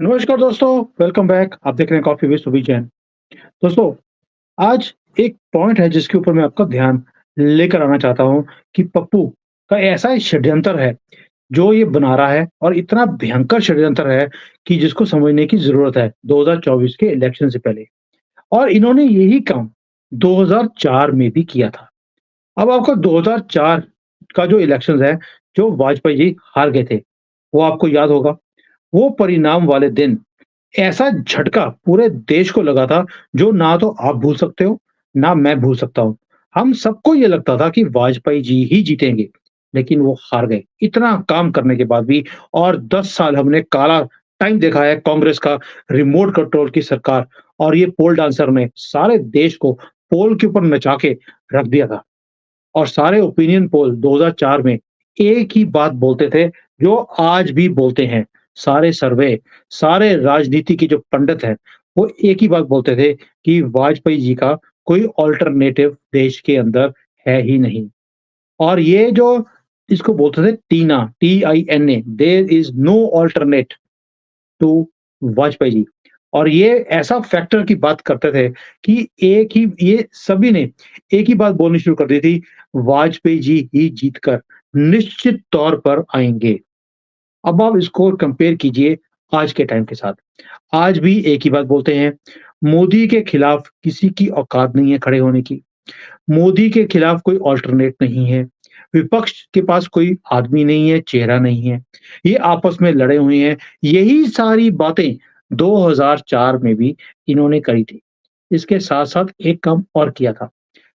नमस्कार दोस्तों, welcome back. आप देख रहे हैं कॉफी विद सुबीर जैन। दोस्तों, आज एक पॉइंट है जिसके ऊपर मैं आपका ध्यान लेकर आना चाहता हूँ कि पप्पू का ऐसा षड्यंत्र है, जो ये बना रहा है और इतना भयंकर षड्यंत्र है कि जिसको समझने की ज़रूरत है 2024 के इलेक्शन से पहले। और इन्होंने यही काम 2004 में भी किया था। अब आपको 2004 का जो इलेक्शंस है, जो वाजपेयी जी हार गए थे, वो आपको याद होगा। वो परिणाम वाले दिन ऐसा झटका पूरे देश को लगा था, जो ना तो आप भूल सकते हो, ना मैं भूल सकता हूँ। हम सबको ये लगता था कि वाजपेयी जी ही जीतेंगे, लेकिन वो हार गए। इतना काम करने के बाद भी। और 10 साल हमने काला टाइम देखा है कांग्रेस का, रिमोट कंट्रोल की सरकार, और ये पोल डांसर ने सारे देश को पोल के ऊपर नचा के रख दिया था। और सारे ओपिनियन पोल 2004 में एक ही बात बोलते थे, जो आज भी बोलते हैं। सारे सर्वे, सारे राजनीति के जो पंडित हैं, वो एक ही बात बोलते थे कि वाजपेयी जी का कोई अल्टरनेटिव देश के अंदर है ही नहीं। और ये जो इसको बोलते थे TINA, T I N A, there is no alternate to Vajpayee ji. और ये ऐसा फैक्टर की बात करते थे कि एक ही ये सभी ने एक ही बात बोलनी शुरू कर दी थी, वाजपेयी जी ही जीत कर निश्चित तौर पर आएँगे। अब आप इसको कंपेयर कीजिए आज के टाइम के साथ। आज भी एक ही बात बोलते हैं, मोदी के खिलाफ किसी की औकात नहीं है खड़े होने की। मोदी के खिलाफ कोई अल्टरनेट नहीं है। विपक्ष के पास कोई आदमी नहीं है, चेहरा नहीं है। ये आपस में लड़े हुए हैं। यही सारी बातें 2004 में भी इन्होंने करी थी। इसके साथ-साथ एक काम और किया था।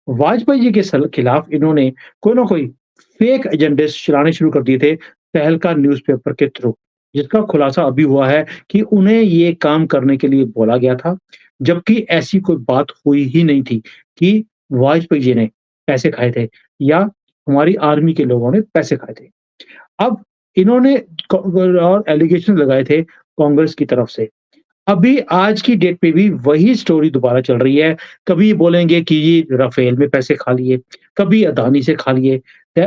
वाजपेयी जी के खिलाफ इन्होंने कोई ना कोई फेक एजेंडे चलाने शुरू कर दिए थे, तहलका न्यूज़पेपर के थ्रू, जिसका खुलासा अभी हुआ है कि उन्हें ये काम करने के लिए बोला गया था, जबकि ऐसी कोई बात हुई ही नहीं थी कि वाजपेयी जी ने पैसे खाए थे या हमारी आर्मी के लोगों ने पैसे खाए थे। अब इन्होंने और एलिगेशन लगाए थे कांग्रेस की तरफ से। अभी आज की डेट पे भी वही स्टोरी दोबारा चल रही है। कभी बोलेंगे कि ये राफेल में पैसे खा लिए, कभी अदानी से खा लिए।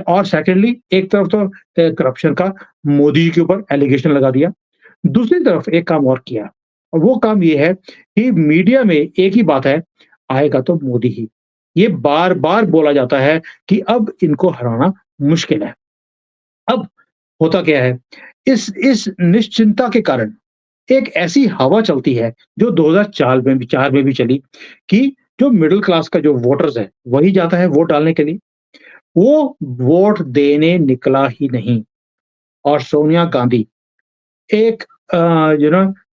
और सेकंडली एक तरफ तो करप्शन का मोदी जी के ऊपर एलिगेशन लगा दिया। दूसरी तरफ एक काम और किया, और वो काम ये है कि मीडिया में एक ही बात है, आएगा तो मोदी ही। ये बार-बार बोला जाता है कि अब इनको हराना मुश्किल है। अब होता क्या है, इस निश्चिंता के कारण एक ऐसी हवा चलती है, जो 2004 में भी 4 में भी चली, कि जो मिडल क्लास का जो वोटर्स है, वही जाता है वोट डालने के लिए। वो वोट देने निकला ही नहीं। और सोनिया गांधी एक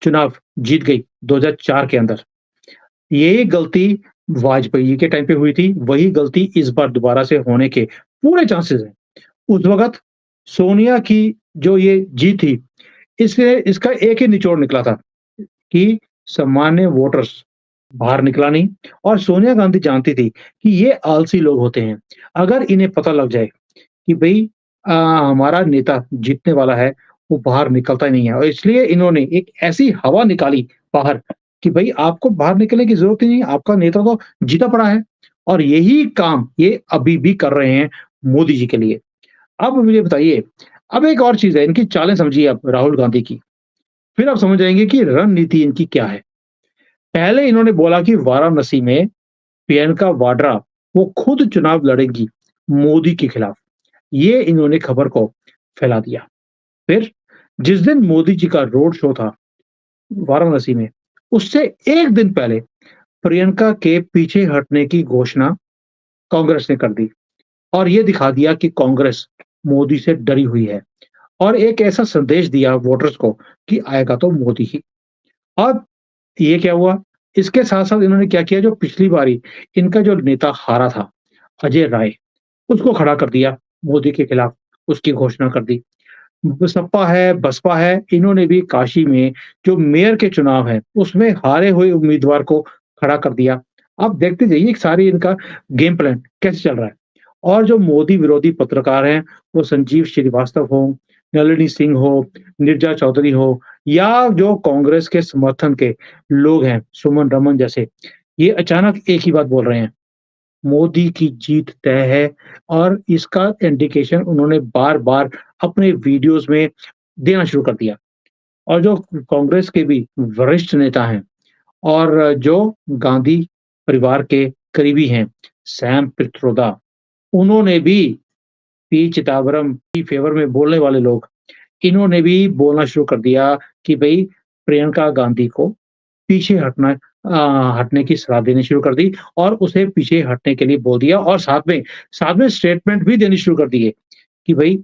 चुनाव जीत गई 2004 के अंदर। यही गलती वाजपेयी जी के टाइम पे हुई थी, वही गलती इस बार दोबारा से होने के पूरे चांसेस हैं। उस वक़्त सोनिया की जो ये जीत थी, इससे इसका एक ही निचोड़ निकला था कि सामान्य वोटर्स बाहर निकला नहीं। और सोनिया गांधी जानती थी कि ये आलसी लोग होते हैं। अगर इन्हें पता लग जाए कि भई हमारा नेता जीतने वाला है, वो बाहर निकलता ही नहीं है, और इसलिए इन्होंने एक ऐसी हवा निकाली बाहर कि भई आपको बाहर निकलने की ज़रूरत ही नहीं है, आपका नेता तो जीता पड़ा है। और यही काम ये अभी भी कर रहे हैं मोदी जी के लिए। अब मुझे बताइए, अब एक और चीज़ है, इनकी चालें समझिए आप राहुल गांधी की, फिर आप समझ जाएँगे कि रणनीति इनकी क्या है। पहले इन्होंने बोला कि वाराणसी में प्रियंका वाड्रा वो खुद चुनाव लड़ेंगी मोदी के खिलाफ। ये इन्होंने खबर को फैला दिया। फिर जिस दिन मोदी जी का रोड शो था वाराणसी में, उससे 1 दिन पहले प्रियंका के पीछे हटने की घोषणा कांग्रेस ने कर दी। और ये दिखा दिया कि कांग्रेस मोदी से डरी हुई है, और एक ऐसा संदेश दिया वोटर्स को कि आएगा तो मोदी ही। अब ये क्या हुआ? इसके साथ-साथ इन्होंने क्या किया, जो पिछली बारी इनका जो नेता हारा था, अजय राय, उसको खड़ा कर दिया मोदी के खिलाफ, उसकी घोषणा कर दी। सपा है, बसपा है, इन्होंने भी काशी में जो मेयर के चुनाव हैं, उसमें हारे हुए उम्मीदवार को खड़ा कर दिया। आप देखते जाइए सारी इनका गेम प्लान कैसे चल रहा है। और जो मोदी विरोधी पत्रकार हैं, वो संजीव श्रीवास्तव हो, नलिनी सिंह हो, नीरजा चौधरी हो, या जो कांग्रेस के समर्थन के लोग हैं, सुमन रमन जैसे, ये अचानक एक ही बात बोल रहे हैं, मोदी की जीत तय है। और इसका इंडिकेशन उन्होंने बार-बार अपने वीडियोज़ में देना शुरू कर दिया। और जो कांग्रेस के भी वरिष्ठ नेता हैं और जो गांधी परिवार के करीबी हैं, सैम पित्रोदा, उन्होंने भी पी चिदम्बरम की फ़ेवर में बोलने वाले लोग, इन्होंने भी बोलना शुरू कर दिया कि भई प्रियंका गांधी को पीछे हटने की सलाह देनी शुरू कर दी और उसे पीछे हटने के लिए बोल दिया और साथ में स्टेटमेंट भी देनी शुरू कर दिए कि भई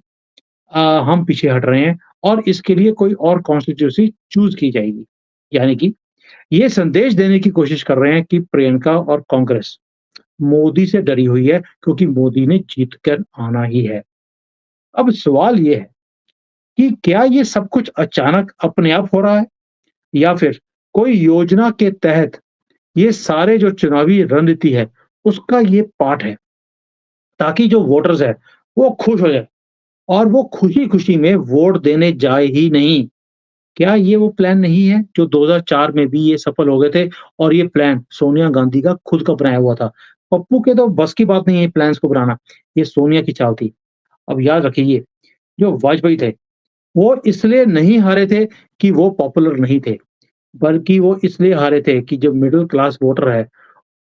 हम पीछे हट रहे हैं और इसके लिए कोई और कॉन्स्टिट्यूएंसी चूज़ की जाएगी। यानी कि ये संदेश देने की कोशिश कर रहे हैं कि प्रियंका और कांग्रेस मोदी से डरी हुई है क्योंकि मोदी ने जीत कर आना ही है। अब सवाल ये है कि क्या ये सब कुछ अचानक अपने आप हो रहा है या फिर कोई योजना के तहत ये सारे जो चुनावी रणनीति है, उसका ये पार्ट है, ताकि जो वोटर्स है, वो खुश हो जाए और वो खुशी-खुशी में वोट देने जाए ही नहीं। क्या ये वो प्लान नहीं है जो 2004 में भी ये सफल हो गए थे और ये प्लान सोनिया गांधी का खुद का बनाया हुआ था। पप्पू के तो बस की बात नहीं है प्लान्स को बनाना, ये सोनिया की चाल थी। अब याद रखिए, जो वाजपेयी थे, वो इसलिए नहीं हारे थे कि वो पॉपुलर नहीं थे, बल्कि वो इसलिए हारे थे कि जो मिडल क्लास वोटर है,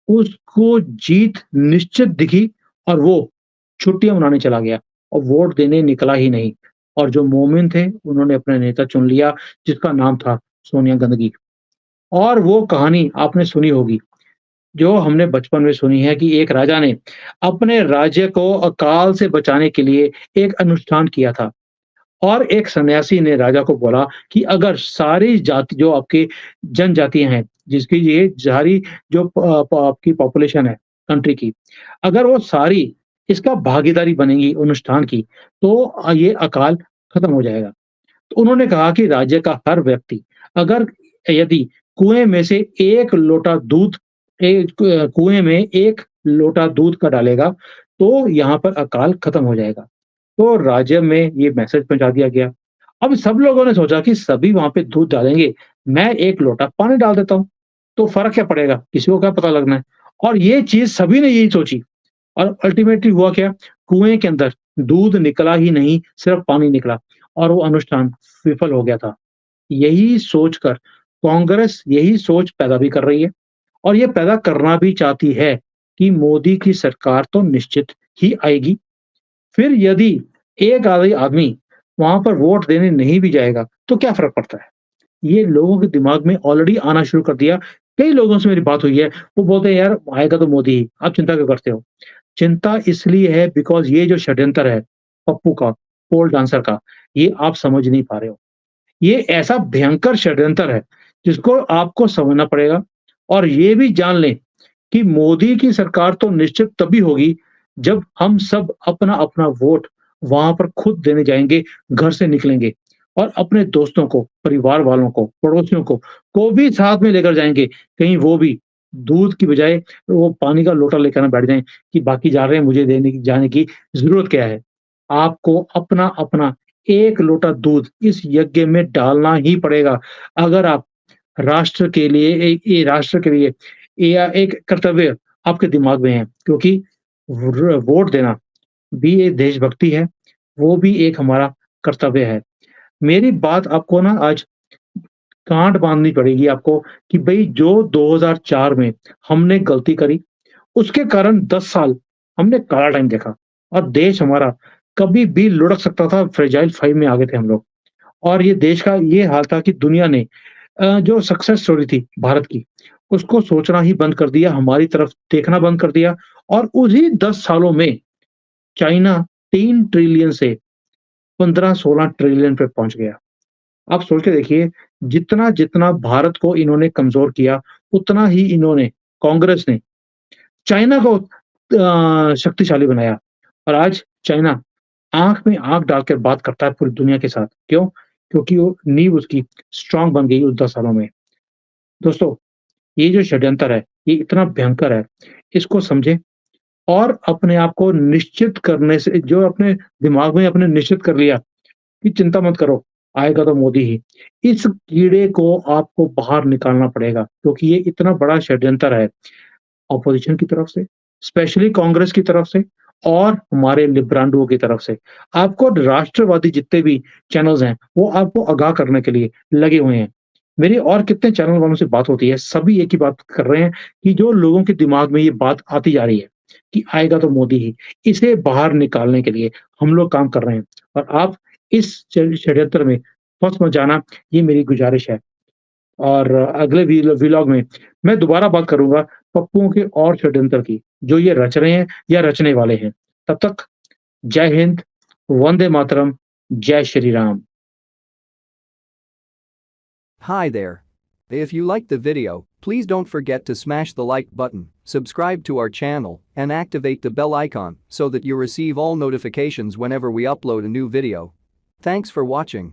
उसको जीत निश्चित दिखी और वो छुट्टियाँ मनाने चला गया और वोट देने निकला ही नहीं। और जो मोमिन थे, उन्होंने अपना नेता चुन लिया, जिसका नाम था सोनिया गांधी। और वो कहानी आपने सुनी होगी, जो हमने बचपन में सुनी है कि एक राजा ने अपने राज्य को अकाल से बचाने के लिए एक अनुष्ठान किया था। और एक सन्यासी ने राजा को बोला कि अगर सारी जाति जो आपकी जनजातियाँ हैं, जिसकी ये सारी जो आपकी पॉपुलेशन है कंट्री की, अगर वो सारी इसका भागीदारी बनेंगी अनुष्ठान की, तो ये अकाल खत्म हो जाएगा। तो उन्होंने कहा कि राज्य का हर व्यक्ति अगर यदि कुएँ में से 1 लोटा दूध कुएँ में 1 लोटा दूध का डालेगा, तो यहाँ पर अकाल खत्म हो जाएगा। तो राज्य में ये मैसेज पहुँचा दिया गया। अब सब लोगों ने सोचा कि सभी वहाँ पे दूध डालेंगे, मैं 1 लोटा पानी डाल देता हूँ, तो फ़र्क क्या पड़ेगा? किसी को क्या पता लगना है? और ये चीज़ सभी ने यही सोची और अल्टीमेटली हुआ क्या? कुएँ के अंदर दूध निकला ही नहीं, सिर्फ़ पानी निकला और वो अनुष्ठान विफल हो गया था। यही सोचकर कांग्रेस यही सोच पैदा भी कर रही है और ये पैदा करना भी चाहती है कि मोदी की सरकार तो निश्चित ही आएगी। फिर यदि एक आधे आदमी वहाँ पर वोट देने नहीं भी जाएगा, तो क्या फ़र्क पड़ता है? ये लोगों के दिमाग में ऑलरेडी आना शुरू कर दिया। कई लोगों से मेरी बात हुई है, वो बोलते हैं यार आएगा तो मोदी ही, आप चिंता क्यों करते हो? चिंता इसलिए है बिकॉज़ ये जो षड्यंत्र है, पप्पू का, पोल डांसर का, ये आप समझ नहीं पा रहे हो। ये ऐसा भयंकर षड्यंत्र है, जिसको आपको समझना पड़ेगा और ये भी जान लें कि मोदी की सरकार तो निश्चित तभी होगी, जब हम सब अपना-अपना वोट वहाँ पर खुद देने जाएँगे, घर से निकलेंगे और अपने दोस्तों को, परिवार वालों को, पड़ोसियों को भी साथ में लेकर जाएँगे। कहीं वो भी दूध की बजाय वो पानी का लोटा लेकर ना बैठ जाएँ कि बाकी जा रहे हैं, मुझे देने की जाने की ज़रूरत क्या है? आपको अपना-अपना 1 लोटा दूध इस यज्ञ में डालना ही पड़ेगा। अगर आप राष्ट्र के लिए ये राष्ट्र के लिए या एक कर्तव्य आपके दिमाग में है क्योंकि वोट देना भी एक देशभक्ति है, वो भी एक हमारा कर्तव्य है। मेरी बात आपको ना आज गाँठ बाँधनी पड़ेगी आपको कि भई जो 2004 में हमने गलती करी, उसके कारण 10 साल हमने काला टाइम देखा और देश हमारा कभी भी लुढ़क सकता था, फ्रेजाइल 5 में आ गए थे हम लोग। और ये देश का ये हाल था कि दुनिया ने जो सक्सेस स्टोरी थी भारत की, उसको सोचना ही बंद कर दिया, हमारी तरफ देखना बंद कर दिया और उन्हीं 10 सालों में चाइना 3 ट्रिलियन से 15-16 ट्रिलियन पे पहुँच गया। आप सोच के देखिए, जितना-जितना भारत को इन्होंने कमज़ोर किया, उतना ही इन्होंने कांग्रेस ने चाइना को शक्तिशाली बनाया और आज चाइना आँख में आँख डाल के बात करता है पूरी दुनिया के साथ। क्यों? क्योंकि वो नींव उसकी स्ट्रॉन्ग बन गई उस 10 सालों में। दोस्तों, ये जो षड्यंत्र है, ये इतना भयंकर है, इसको समझें और अपने आप को निश्चित करने से जो अपने दिमाग में अपने निश्चित कर लिया कि चिंता मत करो, आएगा तो मोदी ही। इस कीड़े को आपको बाहर निकालना पड़ेगा क्योंकि ये इतना बड़ा षड्यंत्र है, ऑपोज़िशन की तरफ से, स्पेशली कांग्रेस की तरफ से और हमारे लिब्रांडुओं की तरफ से। आपको राष्ट्रवादी जितने भी चैनल्स हैं, वो आपको आगाह करने के लिए लगे हुए हैं। मेरी और कितने चैनल वालों से बात होती है, सभी एक ही बात कर रहे हैं कि जो लोगों के दिमाग में ये बात आती जा रही है कि आएगा तो मोदी ही, इसे बाहर निकालने के लिए हम लोग काम कर रहे हैं और आप इस षड्यंत्र में फँस मत जाना, ये मेरी गुज़ारिश है। और अगले व्लॉग में मैं दोबारा बात करूँगा पप्पुओं के और षड्यंत्र की, जो ये रच रहे हैं या रचने वाले हैं। तब तक जय हिंद, वंदे मातरम, जय Shri Ram. Hi there. If you liked the video, please don't forget to smash the like button, subscribe to our channel, and activate the bell icon so that you receive all notifications whenever we upload a new video. Thanks for watching.